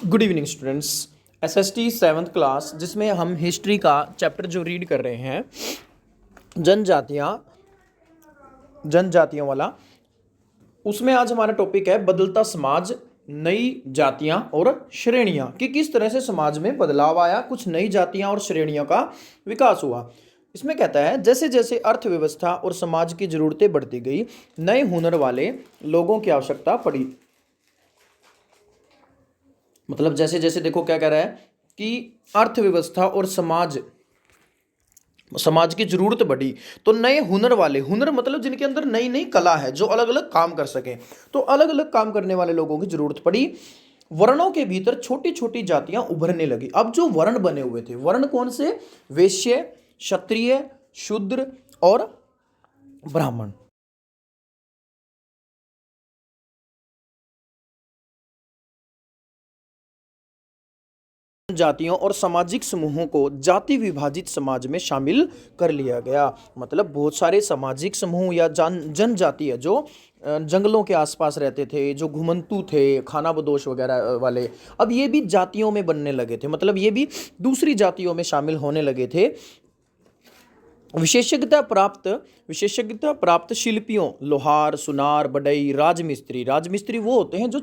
Good evening students. SST 7th class जिसमें हम history का चैप्टर जो रीड कर रहे हैं जनजातियों वाला, उसमें आज हमारा टॉपिक है बदलता समाज, नई जातियां और श्रेणियां कि किस तरह से समाज में बदलाव आया, कुछ नई जातियां और श्रेणियों का विकास हुआ। इसमें कहता है जैसे जैसे अर्थव्यवस्था और समाज की जरूरतें बढ़ती गई, नए हुनर वाले लोगों की आवश्यकता पड़ी। मतलब जैसे जैसे देखो क्या कह रहा है कि अर्थव्यवस्था और समाज समाज की जरूरत बढ़ी तो नए हुनर वाले, हुनर मतलब जिनके अंदर नई नई कला है, जो अलग अलग काम कर सके, तो अलग अलग काम करने वाले लोगों की जरूरत पड़ी। वर्णों के भीतर छोटी छोटी जातियां उभरने लगी। अब जो वर्ण बने हुए थे, वर्ण कौन से? वैश्य, क्षत्रिय, शूद्र और ब्राह्मण। जातियों और सामाजिक समूहों को जाति विभाजित समाज में शामिल कर लिया गया। मतलब बहुत सारे सामाजिक समूह या जनजाति है जो जंगलों के आसपास रहते थे, जो घुमंतू थे, खाना बदोश वगैरह वाले, अब ये भी जातियों में बनने लगे थे। मतलब ये भी दूसरी जातियों में शामिल होने लगे थे। विशेषज्ञता प्राप्त शिल्पियों, लोहार, सुनार, बढ़ई, राजमिस्त्री, राजमिस्त्री वो होते हैं जो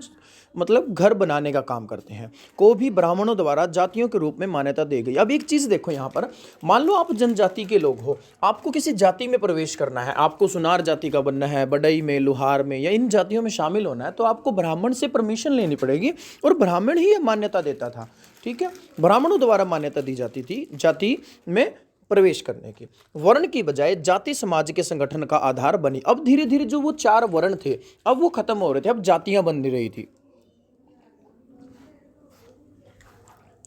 मतलब घर बनाने का काम करते हैं, को भी ब्राह्मणों द्वारा जातियों के रूप में मान्यता दी गई। अब एक चीज देखो यहाँ पर, मान लो आप जनजाति के लोग हो, आपको किसी जाति में प्रवेश करना है, आपको सुनार जाति का बनना है, बढ़ई में, लोहार में या इन जातियों में शामिल होना है, तो आपको ब्राह्मण से परमिशन लेनी पड़ेगी और ब्राह्मण ही मान्यता देता था। ठीक है, ब्राह्मणों द्वारा मान्यता दी जाती थी जाति में प्रवेश करने की। वर्ण की बजाय जाति समाज के संगठन का आधार बनी। अब धीरे धीरे जो वो चार वर्ण थे अब वो खत्म हो रहे थे, अब जातियां बन रही थी।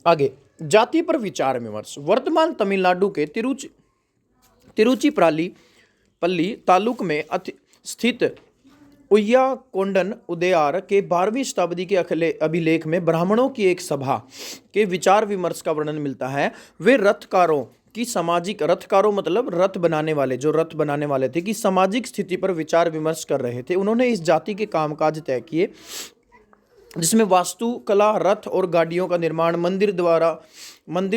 आगे जाति पर विचार विमर्श। वर्तमान तमिलनाडु के तिरुचिरापल्ली पल्ली तालुक में स्थित उय्याकोंडन उदयार के 12वीं शताब्दी के अभिलेख में ब्राह्मणों की एक सभा के विचार विमर्श का वर्णन मिलता है। वे रथकारों की सामाजिक, रथकारों मतलब रथ बनाने वाले, जो रथ बनाने वाले थे, कि सामाजिक स्थिति पर विचार विमर्श कर रहे थे। उन्होंने इस जाति के कामकाज तय किए जिसमें वास्तुकला, रथ और गाड़ियों का निर्माण, मंदिर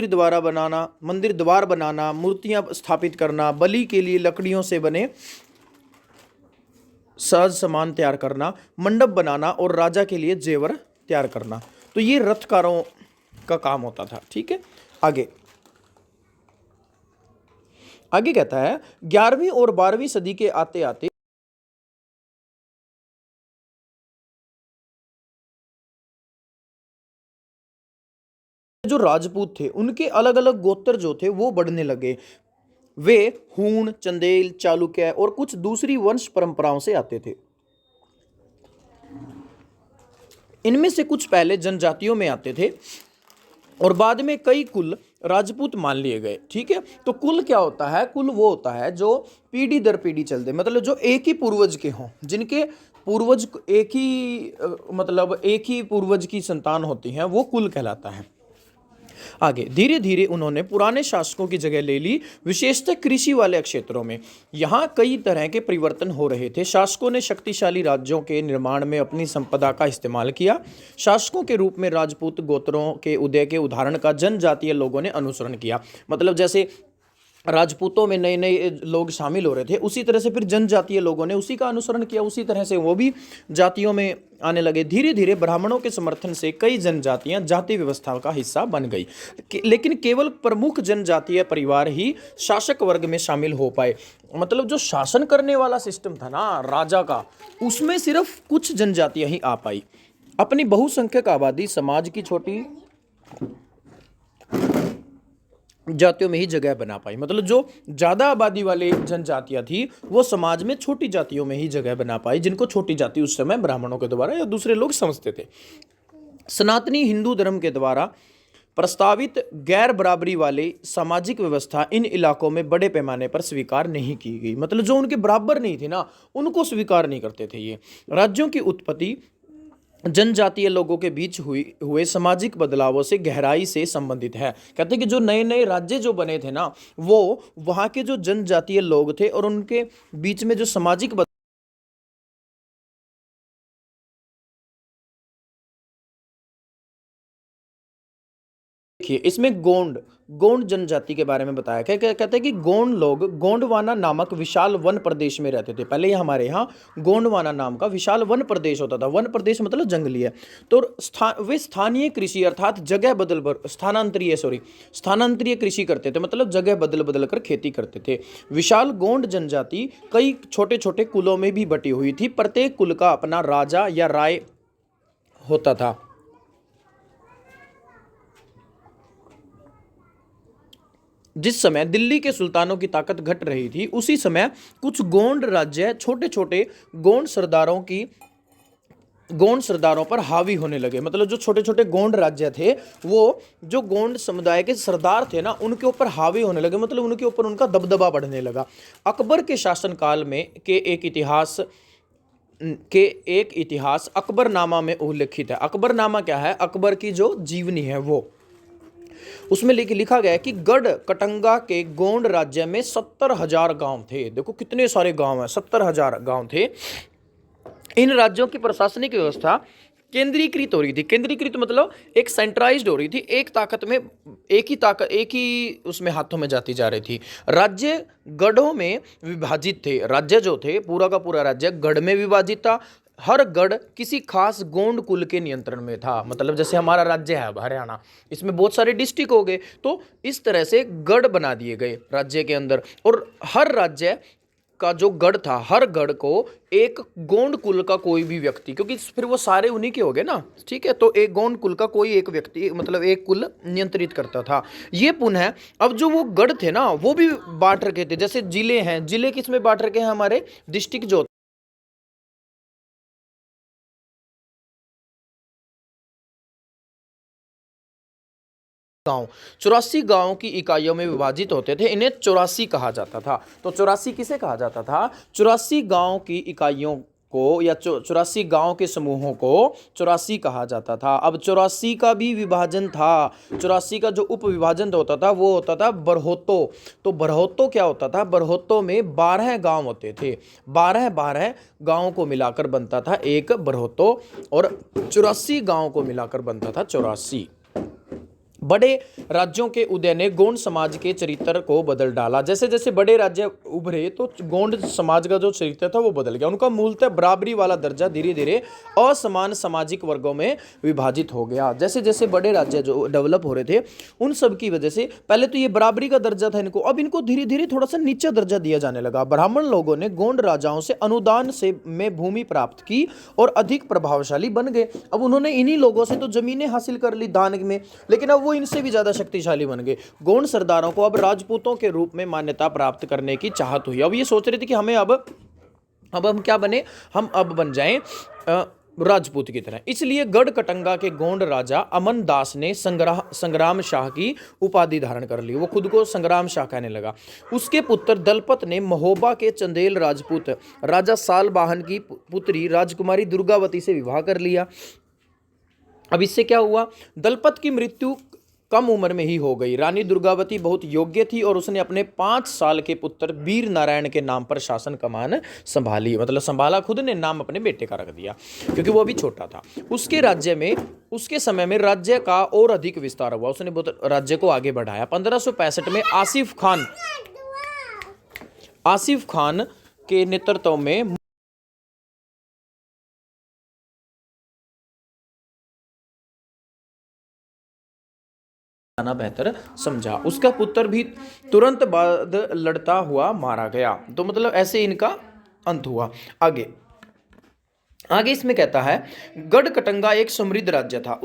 द्वार बनाना, मूर्तियां स्थापित करना, बलि के लिए लकड़ियों से बने सहज सामान तैयार करना, मंडप बनाना और राजा के लिए जेवर तैयार करना, तो ये रथकारों का काम होता था। ठीक है, आगे कहता है 11वीं और 12वीं सदी के आते आते जो राजपूत थे उनके अलग अलग गोत्र जो थे वो बढ़ने लगे। वे हूण, चंदेल, चालुक्य और कुछ दूसरी वंश परंपराओं से आते थे। इनमें से कुछ पहले जनजातियों में आते थे और बाद में कई कुल राजपूत मान लिए गए। ठीक है, तो कुल क्या होता है? कुल वो होता है जो पीढ़ी दर पीढ़ी चलते, मतलब जो एक ही पूर्वज के हों, जिनके पूर्वज एक ही पूर्वज की संतान होती हैं, वो कुल कहलाता है। आगे धीरे धीरे उन्होंने पुराने शासकों की जगह ले ली, विशेषतः कृषि वाले क्षेत्रों में। यहाँ कई तरह के परिवर्तन हो रहे थे। शासकों ने शक्तिशाली राज्यों के निर्माण में अपनी संपदा का इस्तेमाल किया। शासकों के रूप में राजपूत गोत्रों के उदय के उदाहरण का जनजातीय लोगों ने अनुसरण किया। मतलब जैसे राजपूतों में नए नए लोग शामिल हो रहे थे, उसी तरह से फिर जनजातीय लोगों ने उसी का अनुसरण किया, उसी तरह से वो भी जातियों में आने लगे। धीरे धीरे ब्राह्मणों के समर्थन से कई जनजातियां जाति व्यवस्था का हिस्सा बन गई, लेकिन केवल प्रमुख जनजातीय परिवार ही शासक वर्ग में शामिल हो पाए। मतलब जो शासन करने वाला सिस्टम था ना राजा का, उसमें सिर्फ कुछ जनजातियां ही आ पाई। अपनी बहुसंख्यक आबादी समाज की छोटी जातियों में ही जगह बना पाई। मतलब जो ज्यादा आबादी वाली जनजातियां थी वो समाज में छोटी जातियों में ही जगह बना पाई, जिनको छोटी जाति उस समय ब्राह्मणों के द्वारा या दूसरे लोग समझते थे। सनातनी हिंदू धर्म के द्वारा प्रस्तावित गैर बराबरी वाली सामाजिक व्यवस्था इन इलाकों में बड़े पैमाने पर स्वीकार नहीं की गई। मतलब जो उनके बराबर नहीं थे ना, उनको स्वीकार नहीं करते थे ये। राज्यों की उत्पत्ति जनजातीय लोगों के बीच हुए सामाजिक बदलावों से गहराई से संबंधित है। कहते हैं कि जो नए नए राज्य जो बने थे ना, वो वहाँ के जो जनजातीय लोग थे और उनके बीच में जो सामाजिक देखिए इसमें गोंड गोंड जनजाति के बारे में बताया क्या क्या कहते हैं कि गोंड लोग गोंडवाना नामक विशाल वन प्रदेश में रहते थे। पहले ये हमारे यहाँ गोंडवाना नाम का विशाल वन प्रदेश होता था। वन प्रदेश मतलब जंगली है। तो वे स्थानीय कृषि अर्थात जगह स्थानांतरीय कृषि करते थे, मतलब जगह बदल बदल कर खेती करते थे। विशाल गोंड जनजाति कई छोटे छोटे कुलों में भी बटी हुई थी। प्रत्येक कुल का अपना राजा या राय होता था। जिस समय दिल्ली के सुल्तानों की ताकत घट रही थी, उसी समय कुछ गोंड राज्य छोटे छोटे गोंड सरदारों पर हावी होने लगे। मतलब जो छोटे छोटे गोंड राज्य थे, वो जो गोंड समुदाय के सरदार थे ना, उनके ऊपर हावी होने लगे, मतलब उनके ऊपर उनका दबदबा बढ़ने लगा। अकबर के शासनकाल में एक इतिहास अकबरनामा में उल्लेखित है। अकबरनामा क्या है? अकबर की जो जीवनी है वो, उसमें लिखा गया है कि गढ़ कटंगा के गोंड राज्य में 70,000 गांव थे। देखो कितने सारे गांव हैं, 70,000 गांव थे। इन राज्यों की प्रशासनिक व्यवस्था केंद्रीकृत हो रही थी। केंद्रीकृत मतलब एक सेंट्रलाइज्ड हो रही थी, एक ही उसमें हाथों में जाती जा रही थी। राज्य गढ़ों में विभाजित थे। राज्य जो थे, पूरा का पूरा राज्य गढ़ में विभाजित था। हर गढ़ किसी खास गोंड कुल के नियंत्रण में था। मतलब जैसे हमारा राज्य है हरियाणा, इसमें बहुत सारे डिस्ट्रिक्ट हो गए, तो इस तरह से गढ़ बना दिए गए राज्य के अंदर। और हर राज्य का जो गढ़ था, हर गढ़ को एक गोंड कुल का कोई भी व्यक्ति, क्योंकि फिर वो सारे उन्हीं के हो गए ना, ठीक है, तो एक गोंड कुल का कोई एक व्यक्ति, मतलब एक कुल नियंत्रित करता था। ये पुनः अब जो वो गढ़ थे ना, वो भी बांट रखे थे। जैसे जिले हैं, जिले किसमें बांट रखे हैं? हमारे डिस्ट्रिक्ट जो गांव, 84 गांव की इकाइयों में विभाजित होते थे। इन्हें 84 कहा जाता था। तो 84 किसे कहा जाता था? 84 गांव की इकाइयों को या 84 गांव के समूहों को 84 कहा जाता था। अब 84 का भी विभाजन था। 84 का जो उप विभाजन होता था वो होता था बरहोत्तो। तो बरहोत्तो क्या होता था? बरहोत्तो में 12 गांव होते थे। 12 गांवों को मिलाकर बनता था एक बरहोत्तो, और 84 गांव को मिलाकर बनता था 84। बड़े राज्यों के उदय ने गोंड समाज के चरित्र को बदल डाला। जैसे जैसे बड़े राज्य उभरे तो गोंड समाज का जो चरित्र था वो बदल गया। उनका मूलतः बराबरी वाला दर्जा धीरे धीरे असमान सामाजिक वर्गों में विभाजित हो गया। जैसे जैसे बड़े राज्य जो डेवलप हो रहे थे, उन सब की वजह से पहले तो ये बराबरी का दर्जा था इनको, अब इनको धीरे धीरे थोड़ा सा नीचा दर्जा दिया जाने लगा। ब्राह्मण लोगों ने गोंड राजाओं से अनुदान में भूमि प्राप्त की और अधिक प्रभावशाली बन गए। अब उन्होंने इन्हीं लोगों से तो जमीनें हासिल कर ली दान में, लेकिन अब वो इनसे भी ज्यादा शक्तिशाली बन गए। गोंड सरदारों को अब राजपूतों के रूप में मान्यता प्राप्त करने की चाहत हुई। अब ये सोच रहे थे कि हमें अब हम क्या बने, हम अब बन जाएं राजपूत की तरह। इसलिए गढ़ कटंगा के गोंड राजा अमन दास ने संग्राम शाह की उपाधि धारण कर ली। वो खुद को संग्राम शाह कहने लगा। उसके पुत्र दलपत ने महोबा के चंदेल राजपूत राजा सालबाहन की पुत्री राजकुमारी दुर्गावती से विवाह कर लिया। अब इससे क्या हुआ? दलपत की मृत्यु कम उम्र में ही हो गई। रानी दुर्गावती बहुत योग्य थी और उसने अपने 5 साल के पुत्र वीर नारायण के नाम पर शासन कमान संभाली। मतलब संभाला खुद ने, नाम अपने बेटे का रख दिया क्योंकि वो अभी छोटा था। उसके समय में राज्य का और अधिक विस्तार हुआ। उसने बहुत राज्य को आगे बढ़ाया। 1565 में आसिफ खान के नेतृत्व में बेहतर समझा। उसका पुत्र भी तुरंत बाद लड़ता हुआ मारा गया। तो मतलब ऐसे इनका अंत हुआ। आगे इसमें कहता है, गढ़ कटंगा एक समृद्ध राज्य था।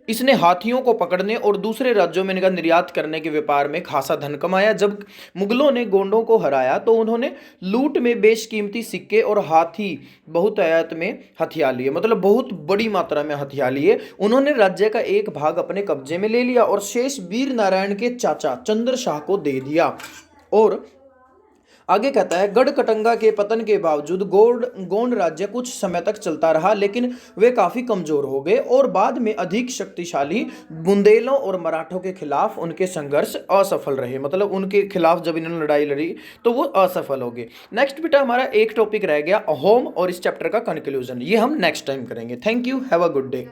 इसने हाथियों को पकड़ने और दूसरे राज्यों में इनका निर्यात करने के व्यापार में खासा धन कमाया। जब मुगलों ने गोंडों को हराया तो उन्होंने लूट में बेशकीमती सिक्के और हाथी बहुतायत में हथिया लिए। मतलब बहुत बड़ी मात्रा में हथिया लिए। उन्होंने राज्य का एक भाग अपने कब्जे में ले लिया और शेष वीर नारायण के चाचा चंद्र शाह को दे दिया। और आगे कहता है, गढ़ कटंगा के पतन के बावजूद गोंड राज्य कुछ समय तक चलता रहा, लेकिन वे काफी कमजोर हो गए और बाद में अधिक शक्तिशाली बुंदेलों और मराठों के खिलाफ उनके संघर्ष असफल रहे। मतलब उनके खिलाफ जब इन्होंने लड़ाई लड़ी तो वो असफल हो गए। नेक्स्ट बेटा हमारा एक टॉपिक रह गया होम, और इस चैप्टर का कंक्लूजन, ये हम नेक्स्ट टाइम करेंगे। Thank you, have a good day.